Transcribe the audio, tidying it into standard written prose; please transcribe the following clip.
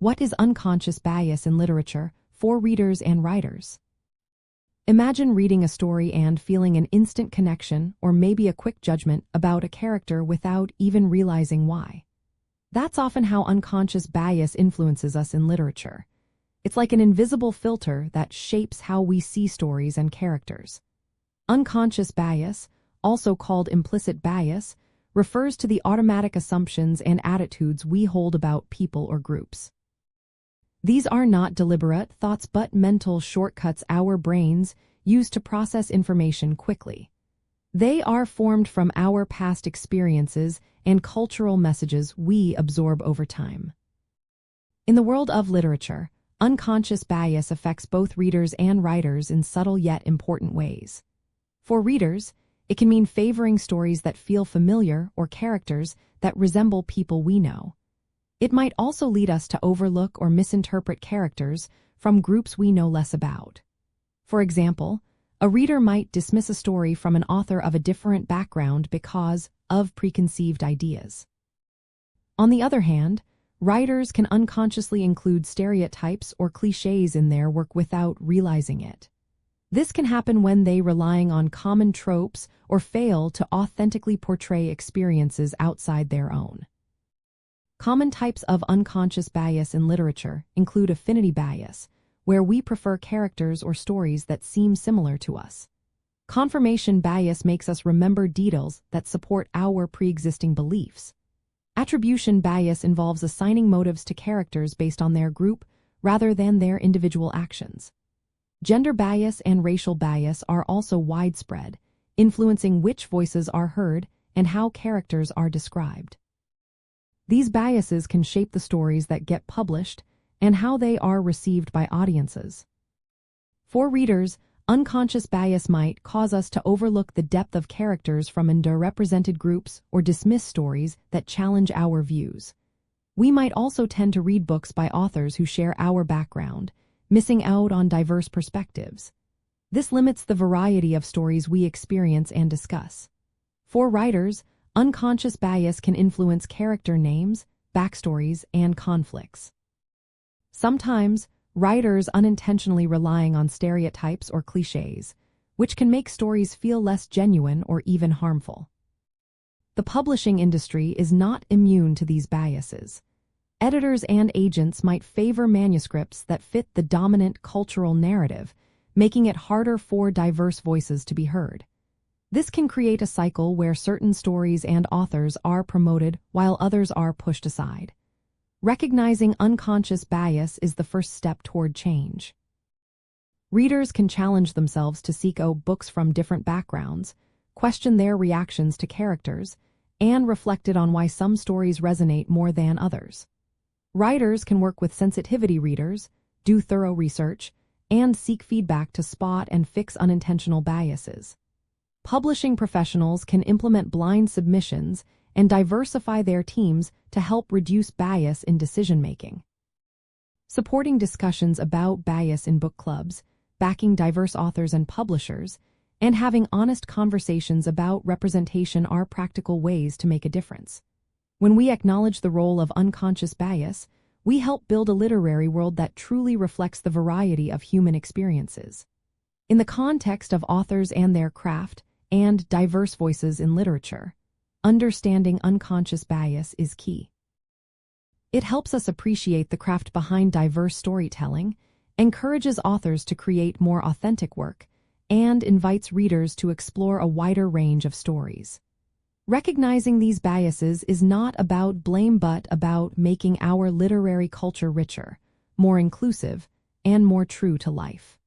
What is unconscious bias in literature for readers and writers? Imagine reading a story and feeling an instant connection or maybe a quick judgment about a character without even realizing why. That's often how unconscious bias influences us in literature. It's like an invisible filter that shapes how we see stories and characters. Unconscious bias, also called implicit bias, refers to the automatic assumptions and attitudes we hold about people or groups. These are not deliberate thoughts but mental shortcuts our brains use to process information quickly. They are formed from our past experiences and cultural messages we absorb over time. In the world of literature, unconscious bias affects both readers and writers in subtle yet important ways. For readers, it can mean favoring stories that feel familiar or characters that resemble people we know. It might also lead us to overlook or misinterpret characters from groups we know less about. For example, a reader might dismiss a story from an author of a different background because of preconceived ideas. On the other hand, writers can unconsciously include stereotypes or cliches in their work without realizing it. This can happen when they relying on common tropes or fail to authentically portray experiences outside their own. Common types of unconscious bias in literature include affinity bias, where we prefer characters or stories that seem similar to us. Confirmation bias makes us remember details that support our pre-existing beliefs. Attribution bias involves assigning motives to characters based on their group rather than their individual actions. Gender bias and racial bias are also widespread, influencing which voices are heard and how characters are described. These biases can shape the stories that get published and how they are received by audiences. For readers, unconscious bias might cause us to overlook the depth of characters from underrepresented groups or dismiss stories that challenge our views. We might also tend to read books by authors who share our background, missing out on diverse perspectives. This limits the variety of stories we experience and discuss. For writers, unconscious bias can influence character names, backstories, and conflicts. Sometimes, writers unintentionally relying on stereotypes or cliches, which can make stories feel less genuine or even harmful. The publishing industry is not immune to these biases. Editors and agents might favor manuscripts that fit the dominant cultural narrative, making it harder for diverse voices to be heard. This can create a cycle where certain stories and authors are promoted while others are pushed aside. Recognizing unconscious bias is the first step toward change. Readers can challenge themselves to seek out books from different backgrounds, question their reactions to characters, and reflect on why some stories resonate more than others. Writers can work with sensitivity readers, do thorough research, and seek feedback to spot and fix unintentional biases. Publishing professionals can implement blind submissions and diversify their teams to help reduce bias in decision-making. Supporting discussions about bias in book clubs, backing diverse authors and publishers, and having honest conversations about representation are practical ways to make a difference. When we acknowledge the role of unconscious bias, we help build a literary world that truly reflects the variety of human experiences. In the context of authors and their craft, and diverse voices in literature, understanding unconscious bias is key. It helps us appreciate the craft behind diverse storytelling, encourages authors to create more authentic work, and invites readers to explore a wider range of stories. Recognizing these biases is not about blame but about making our literary culture richer, more inclusive, and more true to life.